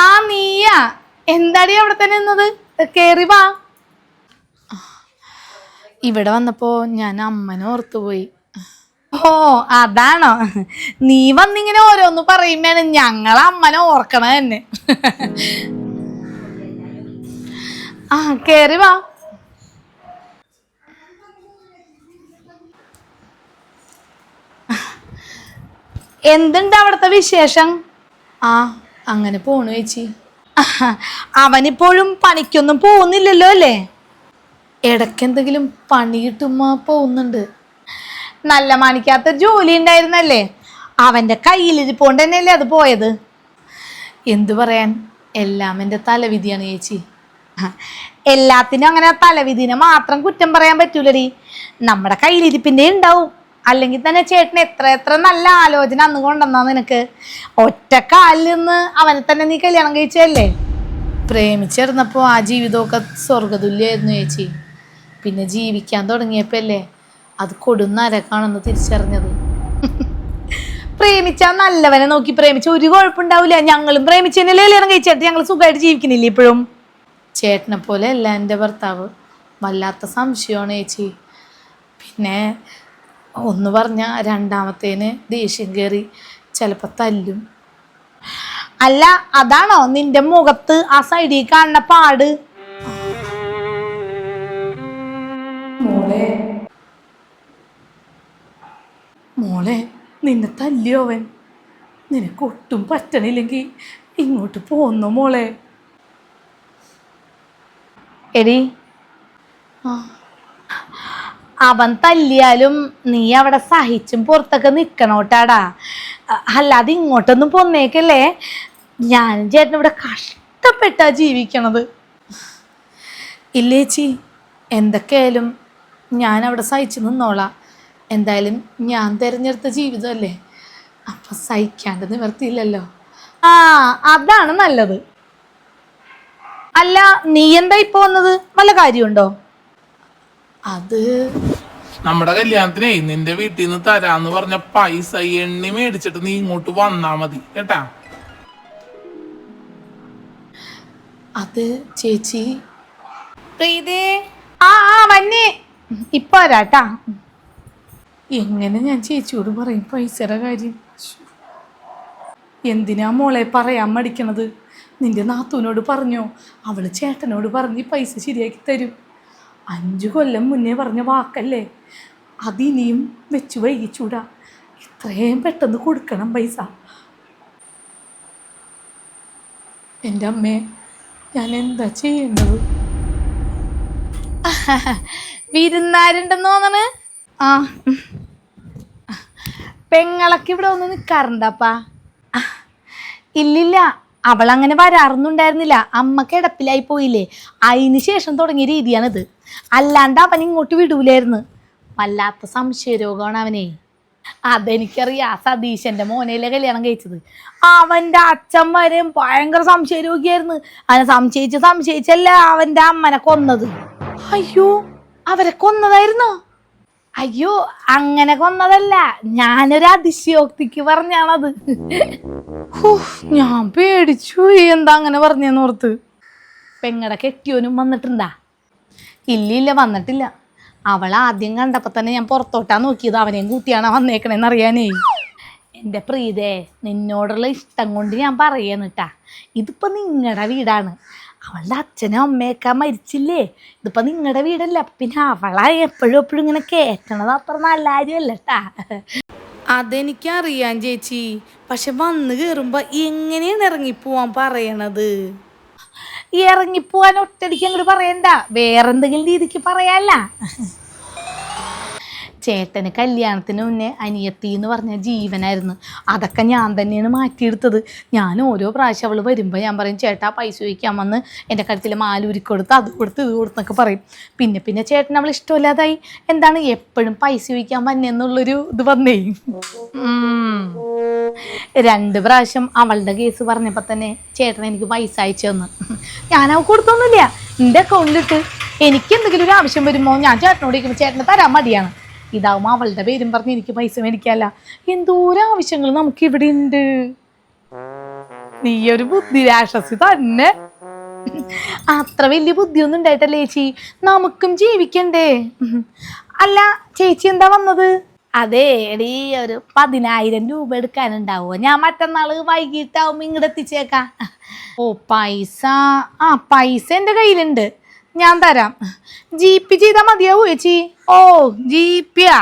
ആ നീയാ എന്താടി അവിടെ തന്നെ നിന്നത്? കേറി വാ. ഇവിടെ വന്നപ്പോ ഞാൻ അമ്മനെ ഓർത്തുപോയി. ഓ അതാണോ? നീ വന്നിങ്ങനെ ഓരോന്ന് പറയുമ്പോഴാണ് ഞങ്ങൾ അമ്മനെ ഓർക്കണ തന്നെ. ആ കേറി വാ. എന്തുണ്ട് അവിടുത്തെ വിശേഷം? ആ അങ്ങനെ പോണു ചേച്ചി. അവനിപ്പോഴും പണിക്കൊന്നും പോകുന്നില്ലല്ലോ അല്ലേ? ഇടയ്ക്ക് എന്തെങ്കിലും പണി കിട്ടുമ്പോ പോകുന്നുണ്ട്. നല്ല മാണിക്കാത്ത ജോലി ഉണ്ടായിരുന്നല്ലേ, അവന്റെ കയ്യിലിരിപ്പോണ്ട് തന്നെയല്ലേ അത് പോയത്. എന്തു പറയാൻ, എല്ലാം എൻ്റെ തലവിധിയാണ് ചേച്ചി. എല്ലാത്തിനും അങ്ങനെ തലവിധിനെ മാത്രം കുറ്റം പറയാൻ പറ്റൂലടി. നമ്മുടെ കയ്യിലിരിപ്പിന്റെ ഉണ്ടാവും. അല്ലെങ്കിൽ തന്നെ ചേട്ടന് എത്ര എത്ര നല്ല ആലോചന അന്ന് കൊണ്ടുവന്നാ നിനക്ക്. ഒറ്റ കാലിൽ നിന്ന് അവനെ തന്നെ നീ കല്യാണം കഴിച്ചല്ലേ. പ്രേമിച്ചിരുന്നപ്പോ ആ ജീവിതമൊക്കെ സ്വർഗതുല്യായിരുന്നു ചേച്ചി. പിന്നെ ജീവിക്കാൻ തുടങ്ങിയപ്പല്ലേ അത് കൊടുന്നരക്കാണെന്ന് തിരിച്ചറിഞ്ഞത്. പ്രേമിച്ചാൽ നല്ലവനെ നോക്കി പ്രേമിച്ച ഒരു കുഴപ്പമുണ്ടാവില്ല. ഞങ്ങളും പ്രേമിച്ചതിനല്ലേ കല്യാണം കഴിച്ചിട്ട് ഞങ്ങൾ സുഖമായിട്ട് ജീവിക്കുന്നില്ല ഇപ്പോഴും. ചേട്ടനെ പോലെ അല്ല എൻ്റെ ഭർത്താവ്. വല്ലാത്ത സംശയമാണ് ചേച്ചി. പിന്നെ ഒന്ന് പറഞ്ഞ രണ്ടാമത്തേന് ദേഷ്യം കയറി ചിലപ്പോൾ തല്ലും. അല്ല അതാണോ നിന്റെ മുഖത്ത് ആ സൈഡിൽ കാണുന്ന പാട്? മോളെ നിന്നെ തല്ലിയോ അവൻ? നിനക്ക് ഒട്ടും പറ്റണില്ലെങ്കിൽ ഇങ്ങോട്ട് പോന്നോ മോളെ. എടി അവൻ തല്ലിയാലും നീ അവിടെ സഹിച്ചും പുറത്തൊക്കെ നിക്കണോട്ടാടാ. അല്ലാതെ ഇങ്ങോട്ടൊന്നും പോന്നേക്കല്ലേ. ഞാനും ചേട്ടനും ഇവിടെ കഷ്ടപ്പെട്ടാ ജീവിക്കണത്. ഇല്ലേച്ചി, എന്തൊക്കെയായാലും ഞാൻ അവിടെ സഹിച്ചു നിന്നോളാം. എന്തായാലും ഞാൻ തിരഞ്ഞെടുത്ത ജീവിതമല്ലേ, അപ്പൊ സഹിക്കാണ്ട് നിവർത്തിയില്ലല്ലോ. ആ അതാണ് നല്ലത്. അല്ല നീ എന്താ ഇപ്പൊ വന്നത്? വല്ല കാര്യമുണ്ടോ? അത് നമ്മുടെ കല്യാണത്തിനേ നിന്റെ വീട്ടിൽ നിന്ന് തരാന്ന് പറഞ്ഞ പൈസ എണ്ണി മേടിച്ചിട്ട് നീ ഇങ്ങോട്ട് വന്നാ മതി കേട്ടാ. അത് ചേച്ചി. പ്രീതേ ആ വന്നേ ഇപ്പൊ വരാട്ടാ. എങ്ങനെ ഞാൻ ചേച്ചിയോട് പറയും പൈസയുടെ കാര്യം? എന്തിനാ മോളെ പറയാൻ മടിക്കണത്? നിന്റെ നാത്തൂനോട് പറഞ്ഞോ? അവള് ചേട്ടനോട് പറഞ്ഞ് പൈസ ശരിയാക്കി തരും. 5 കൊല്ലം മുന്നേ പറഞ്ഞ വാക്കല്ലേ, അതിനിയും വെച്ച് വൈകിച്ചൂടാ. എത്രയും പെട്ടെന്ന് കൊടുക്കണം പൈസ. എൻ്റെ അമ്മേ, ഞാൻ എന്താ ചെയ്യേണ്ടത്? വിരുന്നാരുണ്ടെന്ന് തോന്നണ്. ആ പെങ്ങളൊക്കെ ഇവിടെ ഒന്ന് നിൽക്കാറുണ്ടപ്പാ? ഇല്ലില്ല, അവളങ്ങനെ വരാറൊന്നുണ്ടായിരുന്നില്ല. അമ്മ കിടപ്പിലായി പോയില്ലേ, അതിന് ശേഷം തുടങ്ങിയ രീതിയാണിത്. അല്ലാണ്ട് അവൻ ഇങ്ങോട്ട് വിടൂലായിരുന്നു. വല്ലാത്ത സംശയരോഗമാണ് അവനെ. അതെനിക്കറിയാം. സതീശന്റെ മോനയിലെ കല്യാണം കഴിച്ചത്. അവന്റെ അച്ഛൻ വരെ ഭയങ്കര സംശയരോഗിയായിരുന്നു. അവനെ സംശയിച്ചല്ല അവന്റെ അമ്മനെ കൊന്നത്. അയ്യോ, അവരെ കൊന്നതായിരുന്നോ? അയ്യോ അങ്ങനെ കൊന്നതല്ല, ഞാനൊരു അതിശയോക്തിക്ക് പറഞ്ഞാണത്. ഞാൻ പേടിച്ചു. എന്താ അങ്ങനെ പറഞ്ഞെന്ന് ഓർത്ത്. പെങ്ങടെ കെട്ടിയോനും വന്നിട്ടുണ്ടാ? ഇല്ലില്ല, വന്നിട്ടില്ല. അവൾ ആദ്യം കണ്ടപ്പോൾ തന്നെ ഞാൻ പുറത്തോട്ടാ നോക്കിയത്. അവനെയും കൂട്ടിയാണ് വന്നേക്കണേന്ന് അറിയാനേ. എൻ്റെ പ്രീതേ, നിന്നോടുള്ള ഇഷ്ടം കൊണ്ട് ഞാൻ പറയണിട്ടാ. ഇതിപ്പോൾ നിങ്ങളുടെ വീടാണ്. അവളുടെ അച്ഛനും അമ്മയൊക്കെ മരിച്ചില്ലേ, ഇതിപ്പോൾ നിങ്ങളുടെ വീടല്ല. പിന്നെ അവളെ എപ്പോഴും ഇങ്ങനെ കേട്ടണത് അത്ര നല്ല കാര്യമല്ല കേട്ടാ. അതെനിക്കറിയാം ചേച്ചി. പക്ഷെ വന്ന് കയറുമ്പോൾ എങ്ങനെയാണ് ഇറങ്ങിപ്പോവാൻ പറയണത്? ഇറങ്ങിപ്പോവാൻ ഒറ്റടിക്ക് അങ്ങോട്ട് പറയണ്ട, വേറെന്തെങ്കിലും രീതിക്ക് പറയാല്ല. ചേട്ടന് കല്യാണത്തിന് മുന്നേ അനിയത്തി എന്ന് പറഞ്ഞ ജീവനായിരുന്നു. അതൊക്കെ ഞാൻ തന്നെയാണ് മാറ്റിയെടുത്തത്. ഞാൻ ഓരോ പ്രാവശ്യം അവൾ വരുമ്പോൾ ഞാൻ പറയും, ചേട്ടാ പൈസ ചോദിക്കാൻ വന്ന് എൻ്റെ കഴുത്തിൽ മാലൂരിക്കൊടുത്ത് അത് കൊടുത്ത് ഇത് കൊടുത്തൊക്കെ പറയും. പിന്നെ ചേട്ടൻ അവൾ ഇഷ്ടമില്ലാതായി. എന്താണ് എപ്പോഴും പൈസ ചോദിക്കാൻ വന്നെന്നുള്ളൊരു ഇത് വന്നേ. 2 പ്രാവശ്യം അവളുടെ കേസ് പറഞ്ഞപ്പോൾ തന്നെ ചേട്ടൻ എനിക്ക് പൈസ അയച്ചു തന്നു. ഞാൻ അവ കൊടുത്തൊന്നുമില്ല. എൻ്റെ അക്കൗണ്ടിലിട്ട് എനിക്ക് എന്തെങ്കിലും ഒരു ആവശ്യം വരുമ്പോൾ ഞാൻ ചേട്ടനോട് ചോദിക്കുമ്പോൾ ചേട്ടന് തരാൻ മടിയാണ്. ഇതാവുമ്പോൾ അവളുടെ പേരും പറഞ്ഞ് എനിക്ക് പൈസ മേടിക്കാല്ല. എന്തോരം ആവശ്യങ്ങൾ നമുക്ക് ഇവിടെ ഉണ്ട്. നീ ഒരു ബുദ്ധിരാക്ഷസി തന്നെ. അത്ര വലിയ ബുദ്ധിയൊന്നും ഉണ്ടായിട്ടല്ലേ ചേച്ചി, നമുക്കും ജീവിക്കണ്ടേ. അല്ല ചേച്ചി എന്താ വന്നത്? അതെ എടീ, ഒരു 10,000 രൂപ എടുക്കാനുണ്ടാവോ? ഞാൻ മറ്റന്നാള് വൈകിട്ടാവുമ്പോ ഇങ്ങോട്ട് എത്തിച്ചേക്കാം. ഓ പൈസ, പൈസ എൻ്റെ കയ്യിലുണ്ട്, ഞാൻ തരാം. GP ചെയ്താൽ മതിയാവൂ ചേച്ചി? ഓ GPയാ?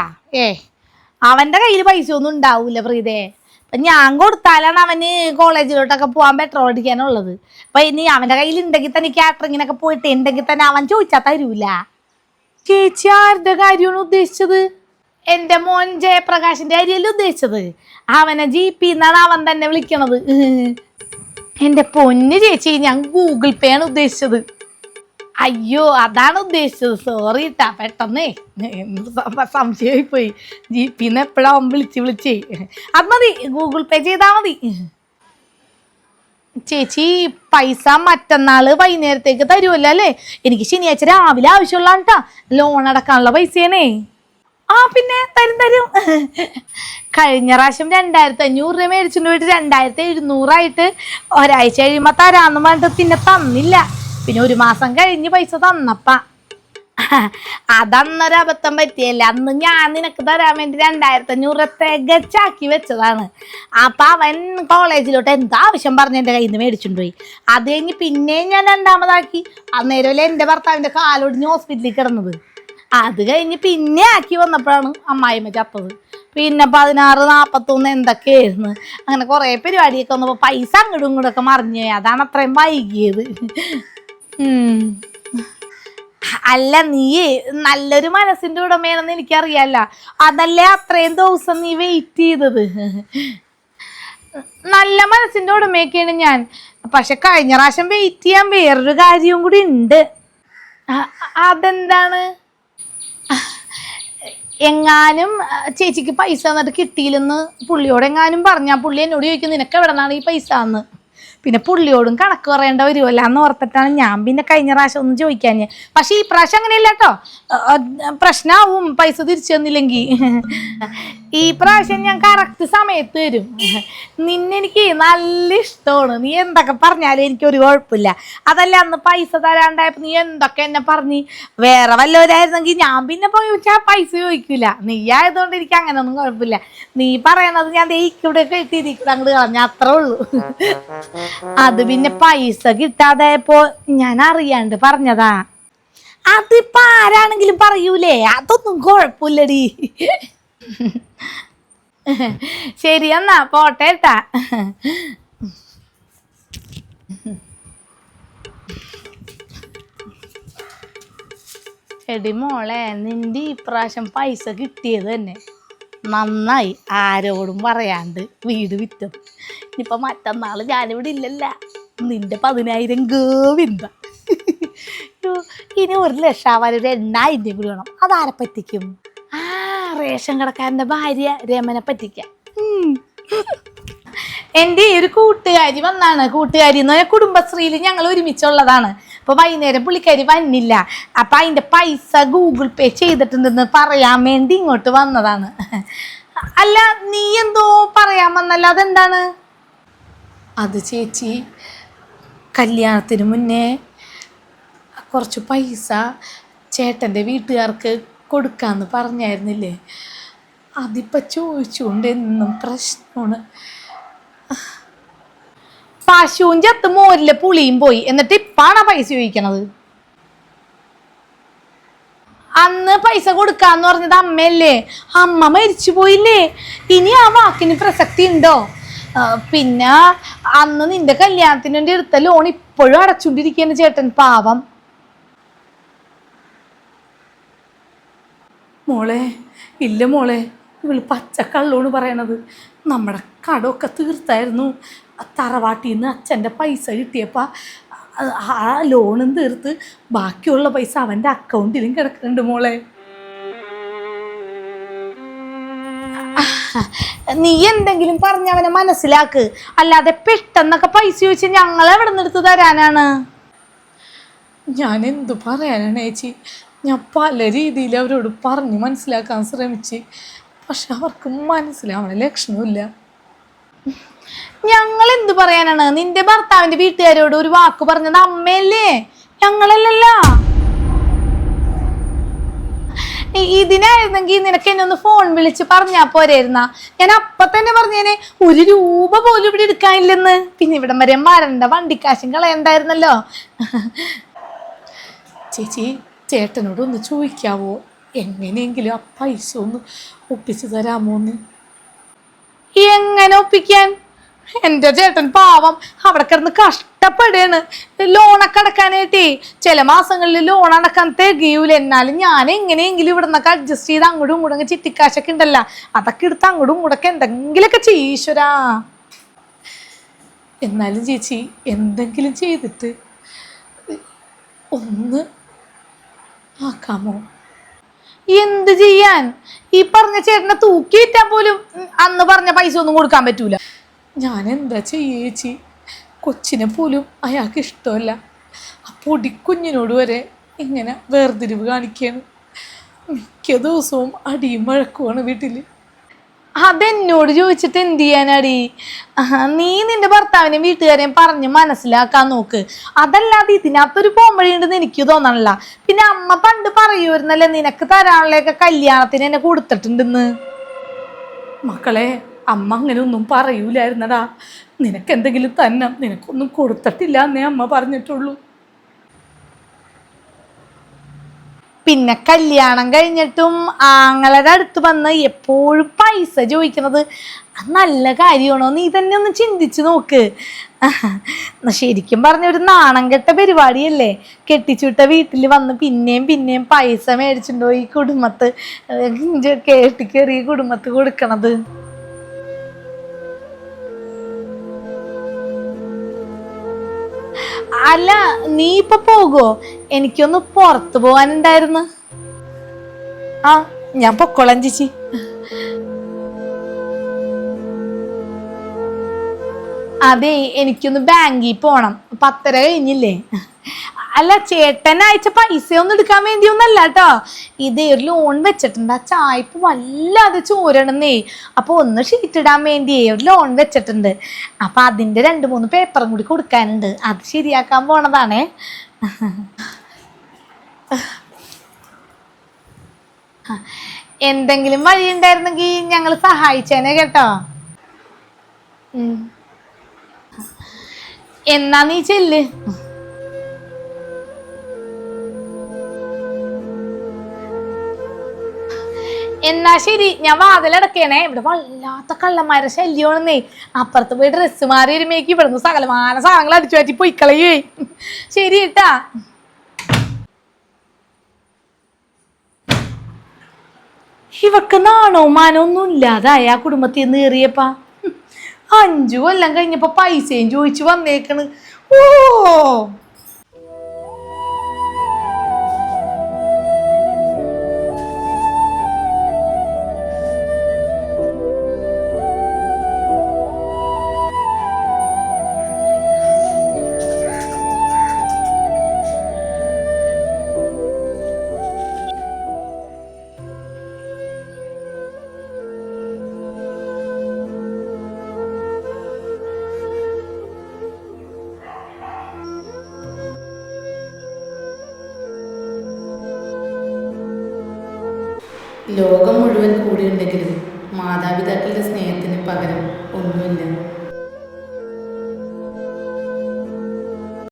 അവൻ്റെ കയ്യിൽ പൈസ ഒന്നും ഉണ്ടാവൂല പ്രീതേ. ഞാൻ കൊടുത്താലാണ് അവന് കോളേജിലോട്ടൊക്കെ പോകാൻ പെട്രോൾ അടിക്കാനുള്ളത്. അപ്പൊ ഇനി അവൻ്റെ കയ്യിൽ ഉണ്ടെങ്കിൽ തന്നെ കാറ്ററിങ്ങിനൊക്കെ പോയിട്ട് ഉണ്ടെങ്കിൽ തന്നെ അവൻ ചോദിച്ചാൽ തരൂല. ചേച്ചി ആരുടെ കാര്യമാണ് ഉദ്ദേശിച്ചത്? എൻ്റെ മോൻ ജയപ്രകാശിന്റെ കാര്യമല്ലേ ഉദ്ദേശിച്ചത്? അവനെ GP എന്നാണ് അവൻ തന്നെ വിളിക്കണത്. എൻ്റെ പൊന്ന് ചേച്ചി, ഞാൻ ഗൂഗിൾ പേ ആണ് ഉദ്ദേശിച്ചത്. അയ്യോ അതാണ് ഉദ്ദേശിച്ചത്, സോറി ഇട്ടാ, പെട്ടെന്നേ സംശയമായി പോയി. GP എപ്പോഴാവും വിളിച്ചേ. അത് മതി, ഗൂഗിൾ പേ ചെയ്താൽ മതി. ചേച്ചി പൈസ മറ്റന്നാള് വൈകുന്നേരത്തേക്ക് തരുമല്ലോ അല്ലേ? എനിക്ക് ശനിയാഴ്ച രാവിലെ ആവശ്യമുള്ളതാണ് കേട്ടാ, ലോൺ അടക്കാനുള്ള പൈസയാണേ. പിന്നെ തരും. കഴിഞ്ഞ പ്രാവശ്യം 2,500 രൂപ മേടിച്ചിട്ട് പോയിട്ട് 2,700 ഒരാഴ്ച കഴിയുമ്പോ തരാന്ന് പറഞ്ഞിട്ട് പിന്നെ തന്നില്ല. പിന്നെ ഒരു മാസം കഴിഞ്ഞ് പൈസ തന്നപ്പ അതന്നൊരു അബദ്ധം പറ്റിയല്ല. അന്ന് ഞാൻ നിനക്ക് തരാൻ വേണ്ടി 2,500 തികച്ചാക്കി വെച്ചതാണ്. അപ്പൊ അവൻ കോളേജിലോട്ട് എന്താ ആവശ്യം പറഞ്ഞ് എൻ്റെ കയ്യിൽ നിന്ന് മേടിച്ചുകൊണ്ട് പോയി. അത് കഴിഞ്ഞ് പിന്നെയും ഞാൻ രണ്ടാമതാക്കി. അന്നേരമല്ലേ എൻ്റെ ഭർത്താവിൻ്റെ കാലൊടിഞ്ഞ് ഹോസ്പിറ്റലിൽ കിടന്നത്. അത് കഴിഞ്ഞ് പിന്നെ ആക്കി വന്നപ്പോഴാണ് അമ്മായിമ്മ ചത്തത്. പിന്നെ 16, 41 എന്തൊക്കെയായിരുന്നു. അങ്ങനെ കുറേ പരിപാടിയൊക്കെ വന്നപ്പോൾ പൈസ അങ്ങോട്ടും ഇങ്ങോട്ടൊക്കെ മറിഞ്ഞു പോയി. അതാണ് അത്രയും വൈകിയത്. അല്ല നീ നല്ലൊരു മനസ്സിന്റെ ഉടമയാണെന്ന് എനിക്കറിയാല്ല, അതല്ലേ അത്രയും ദിവസം നീ വെയിറ്റ് ചെയ്തത്. നല്ല മനസ്സിന്റെ ഉടമയൊക്കെയാണ് ഞാൻ. പക്ഷെ കഴിഞ്ഞ പ്രാവശ്യം വെയിറ്റ് ചെയ്യാൻ വേറൊരു കാര്യവും കൂടി ഉണ്ട്. അതെന്താണ്? എങ്ങാനും ചേച്ചിക്ക് പൈസ എന്നിട്ട് കിട്ടിയില്ലെന്ന് പുള്ളിയോട് എങ്ങാനും പറഞ്ഞാൽ പുള്ളി എന്നോട് ചോദിക്കും നിനക്ക് എവിടെ നിന്നാണ് ഈ പൈസ എന്ന്. പിന്നെ പുള്ളിയോടും കണക്ക് പറയേണ്ട വരുമല്ലോ എന്ന് ഓർത്തിട്ടാണ് ഞാൻ പിന്നെ കഴിഞ്ഞ പ്രാവശ്യം ഒന്നും ചോദിക്കാൻ. പക്ഷെ ഈ പ്രാവശ്യം അങ്ങനെയല്ല കേട്ടോ, പ്രശ്നമാവും പൈസ തിരിച്ചു തന്നില്ലെങ്കിൽ. ഈ പ്രാവശ്യം ഞാൻ കറക്റ്റ് സമയത്ത് തരും. നിന്നെനിക്ക് നല്ല ഇഷ്ടമാണ്, നീ എന്തൊക്കെ പറഞ്ഞാലും എനിക്കൊരു കുഴപ്പമില്ല. അതല്ല അന്ന് പൈസ തരാണ്ടായപ്പോൾ നീ എന്തൊക്കെ എന്നെ പറഞ്ഞ്. വേറെ വല്ലവരായിരുന്നെങ്കിൽ ഞാൻ പിന്നെ പോയി ചോദിച്ചാൽ പൈസ ചോദിക്കില്ല. നീ ആയതുകൊണ്ട് എനിക്ക് അങ്ങനെയൊന്നും കുഴപ്പമില്ല. നീ പറയണത് ഞാൻ ദഹിക്കൂടെ കെട്ടിയിരിക്കൂടെ അങ്ങോട്ട് കളഞ്ഞ അത്രേ ഉള്ളൂ. അത് പിന്നെ പൈസ കിട്ടാതായപ്പോ ഞാൻ അറിയാണ്ട് പറഞ്ഞതാ. അതിപ്പോ ആരാണെങ്കിലും പറയൂലേ, അതൊന്നും കുഴപ്പമില്ലടി. ശരി എന്നാ പോട്ടെ ട്ടാ. എടി മോളെ, നിന്റെ ഈ പ്രാവശ്യം പൈസ കിട്ടിയത് തന്നെ നന്നായി. ആരോടും പറയാണ്ട് വീട് വിറ്റത്. ഇനിയിപ്പോൾ മറ്റന്നാൾ ഞാനിവിടെ ഇല്ലല്ല, നിന്റെ 10,000 ഗോവിന്ദ. ഇനി 1,00,000 ആവാൻ ഒരു 8,000 കൂടി വേണം. അതാരെ പറ്റിക്കും? റേഷൻ കടക്കാരൻ്റെ ഭാര്യ രമനെ പറ്റിക്കാം. എൻ്റെ ഒരു കൂട്ടുകാരി വന്നാണ്. കൂട്ടുകാരി എന്ന് പറഞ്ഞാൽ കുടുംബശ്രീയിൽ ഞങ്ങൾ ഒരുമിച്ചുള്ളതാണ്. അപ്പോൾ വൈകുന്നേരം പുള്ളിക്കാരി വന്നില്ല. അപ്പം അതിൻ്റെ പൈസ ഗൂഗിൾ പേ ചെയ്തിട്ടുണ്ടെന്ന് പറയാൻ വേണ്ടി ഇങ്ങോട്ട് വന്നതാണ്. അല്ല നീ എന്തോ പറയാൻ വന്നല്ലോ, അതെന്താണ്? അത് ചേച്ചി, കല്യാണത്തിന് മുന്നേ കുറച്ച് പൈസ ചേട്ടൻ്റെ വീട്ടുകാർക്ക് കൊടുക്കാമെന്ന് പറഞ്ഞായിരുന്നില്ലേ, അതിപ്പോൾ ചോദിച്ചുകൊണ്ട് എന്നും പ്രശ്നമാണ്. പശുവും ചത്ത് മോരിലെ പുളിയും പോയി, എന്നിട്ട് ഇപ്പാണ് പൈസ ചോദിക്കണത്. അന്ന് പൈസ കൊടുക്കാന്ന് പറഞ്ഞത് അമ്മയല്ലേ, അമ്മ മരിച്ചു പോയില്ലേ, ഇനി ആ വാക്കിന് പ്രസക്തി ഉണ്ടോ? പിന്നെ അന്ന് നിന്റെ കല്യാണത്തിന് വേണ്ടി എടുത്ത ലോൺ ഇപ്പോഴും അടച്ചുകൊണ്ടിരിക്കുകയാണ് ചേട്ടൻ, പാവം. മോളെ ഇല്ല മോളെ, ഇവള് പച്ചക്കള്ളോണ് പറയണത്. നമ്മുടെ കടമൊക്കെ തീർത്തായിരുന്നു. തറവാട്ടിൽ നിന്ന് അച്ഛൻ്റെ പൈസ കിട്ടിയപ്പോൾ ആ ലോണും തീർത്ത് ബാക്കിയുള്ള പൈസ അവൻ്റെ അക്കൗണ്ടിലും കിടക്കുന്നുണ്ട് മോളെ. നീ എന്തെങ്കിലും പറഞ്ഞ് അവനെ മനസ്സിലാക്ക്, അല്ലാതെ പെട്ടെന്നൊക്കെ പൈസ ചോദിച്ചാൽ ഞങ്ങൾ എവിടെ നിന്ന് എടുത്ത് തരാനാണ്? ഞാൻ എന്തു പറയാനാണ് ചേച്ചി, ഞാൻ പല രീതിയിൽ അവരോട് പറഞ്ഞ് മനസ്സിലാക്കാൻ ശ്രമിച്ച്, പക്ഷെ അവർക്ക് മനസ്സിലാവണ ലക്ഷണമില്ല. ഞങ്ങൾ എന്ത് പറയാനാണ്? നിന്റെ ഭർത്താവിന്റെ വീട്ടുകാരോട് ഒരു വാക്ക് പറഞ്ഞത് അമ്മയല്ലേ, ഞങ്ങളല്ലല്ല. ഇതിനായിരുന്നെങ്കിൽ നിനക്ക് എന്നെ ഒന്ന് ഫോൺ വിളിച്ച് പറഞ്ഞാ പോരായിരുന്ന? ഞാൻ അപ്പൊ തന്നെ പറഞ്ഞേനെ 1 രൂപ പോലും ഇവിടെ എടുക്കാനില്ലെന്ന്. പിന്നെ ഇവിടം വരെ മരണ്ട വണ്ടിക്കാശും കളയണ്ടായിരുന്നല്ലോ. ചേച്ചി, ചേട്ടനോട് ഒന്ന് ചോദിക്കാവോ, എങ്ങനെയെങ്കിലും ആ പൈസ ഒന്ന് ഒപ്പിച്ചു തരാമോന്ന്? എങ്ങനെ ഒപ്പിക്കാൻ? എൻ്റെ ചേട്ടൻ പാവം അവിടെ കിടന്ന് കഷ്ടപ്പെടുകയാണ് ലോണൊക്കെ അടക്കാനായിട്ടേ. ചില മാസങ്ങളിൽ ലോൺ അടക്കാൻ തികയൂല. എന്നാലും ഞാൻ എങ്ങനെയെങ്കിലും ഇവിടെ നിന്നൊക്കെ അഡ്ജസ്റ്റ് ചെയ്ത് അങ്ങോട്ടും ഇങ്ങോട്ടും ചിട്ടിക്കാശൊക്കെ ഉണ്ടല്ല, അതൊക്കെ എടുത്ത് അങ്ങോട്ടും ഇങ്ങോട്ടൊക്കെ എന്തെങ്കിലുമൊക്കെ ചെയ്യീശ്വരാ. എന്നാലും ചേച്ചി എന്തെങ്കിലും ചെയ്തിട്ട് ഒന്ന് ആക്കാമോ? എന്ത് ചെയ്യാൻ? ഈ പറഞ്ഞ ചേട്ടനെ തൂക്കി വിറ്റാൻ പോലും അന്ന് പറഞ്ഞ പൈസ ഒന്നും കൊടുക്കാൻ പറ്റൂല. ഞാൻ എന്താ ചേച്ചി? കൊച്ചിനെ പോലും അയാൾക്ക് ഇഷ്ടമല്ല. ആ പൊടിക്കുഞ്ഞിനോട് വരെ ഇങ്ങനെ വേർതിരിവ് കാണിക്കുകയാണ്. മിക്ക ദിവസവും അടിയും വഴക്കുമാണ് വീട്ടിൽ. അതെന്നോട് ചോദിച്ചിട്ട് എന്ത് ചെയ്യാനടി? നീ നിന്റെ ഭർത്താവിനെയും വീട്ടുകാരെയും പറഞ്ഞ് മനസ്സിലാക്കാൻ നോക്ക്. അതല്ലാതെ ഇതിനകത്തൊരു പോംവഴിയുണ്ടെന്ന് എനിക്ക് തോന്നണില്ല. പിന്നെ അമ്മ പണ്ട് പറയുമായിരുന്നല്ലേ നിനക്ക് തരാനുള്ളതൊക്കെ കല്യാണത്തിന് എന്നെ കൊടുത്തിട്ടുണ്ടെന്ന്. മക്കളെ, അമ്മ അങ്ങനെ ഒന്നും പറയൂലായിരുന്നടാ. നിനക്ക് എന്തെങ്കിലും തന്നെ നിനക്കൊന്നും കൊടുത്തിട്ടില്ല എന്നേ അമ്മ പറഞ്ഞിട്ടുള്ളൂ. പിന്നെ കല്യാണം കഴിഞ്ഞിട്ടും ആങ്ങളുടെ അടുത്ത് വന്ന് എപ്പോഴും പൈസ ചോദിക്കുന്നത് അത് നല്ല കാര്യമാണോ? നീ തന്നെ ഒന്ന് ചിന്തിച്ചു നോക്ക്. ശരിക്കും പറഞ്ഞ ഒരു നാണം കെട്ട പരിപാടിയല്ലേ കെട്ടിച്ചുവിട്ട വീട്ടിൽ വന്ന് പിന്നെയും പിന്നെയും പൈസ മേടിച്ചിട്ടുണ്ടോ ഈ കുടുംബത്ത് കേട്ടിക്കേറിയ കുടുംബത്ത് കൊടുക്കണത്. അല്ല, നീ ഇപ്പൊ പോകുമോ? എനിക്കൊന്ന് പുറത്തു പോവാനുണ്ടായിരുന്നു. ആ, ഞാൻ പൊക്കോളാം ചേച്ചി. അതെ, എനിക്കൊന്ന് ബാങ്കിൽ പോണം. 10:30 കഴിഞ്ഞില്ലേ? അല്ല, ചേട്ടൻ അയച്ച പൈസ ഒന്നും എടുക്കാൻ വേണ്ടിയൊന്നല്ല കേട്ടോ. ഇതേ ഒരു ലോൺ വെച്ചിട്ടുണ്ട്. ആ ചായപ്പ് വല്ലാതെ ചോരണെന്നേ. അപ്പൊ ഒന്ന് ഷീറ്റ് ഇടാൻ വേണ്ടിയേ ഒരു ലോൺ വെച്ചിട്ടുണ്ട്. അപ്പൊ അതിന്റെ 2-3 പേപ്പറും കൂടി കൊടുക്കാനുണ്ട്. അത് ശരിയാക്കാൻ പോണതാണേ. എന്തെങ്കിലും വഴി ഉണ്ടായിരുന്നെങ്കിൽ ഞങ്ങൾ സഹായിച്ചേനെ കേട്ടോ. എന്നാ നീ ചെല്ല്. എന്നാ ശരി, ഞാൻ വാതിലടക്കണേ. ഇവിടെ വല്ലാത്ത കള്ളന്മാരെ ശല്യമാണെന്നേ. അപ്പുറത്ത് പോയി ഡ്രസ്സ് മാറി വരുമ്പേക്ക് ഇവിടുന്ന് സകലമാന സാധനങ്ങൾ അടിച്ചു മാറ്റി പൊയ്ക്കളയേ. ശരി കേട്ടാ. ഇവക്ക് നാണോ മാനോ ഒന്നും ഇല്ലാതായ ആ കുടുംബത്തിൽ നിന്ന് ഏറിയപ്പാ. 5 കൊല്ലം കഴിഞ്ഞപ്പോ പൈസയും ചോദിച്ചു വന്നേക്കണ്. ഓ, ലോകം മുഴുവൻ കൂടിയുണ്ടെങ്കിലും മാതാപിതാക്കളുടെ സ്നേഹത്തിന് പകരം ഒന്നുമില്ല.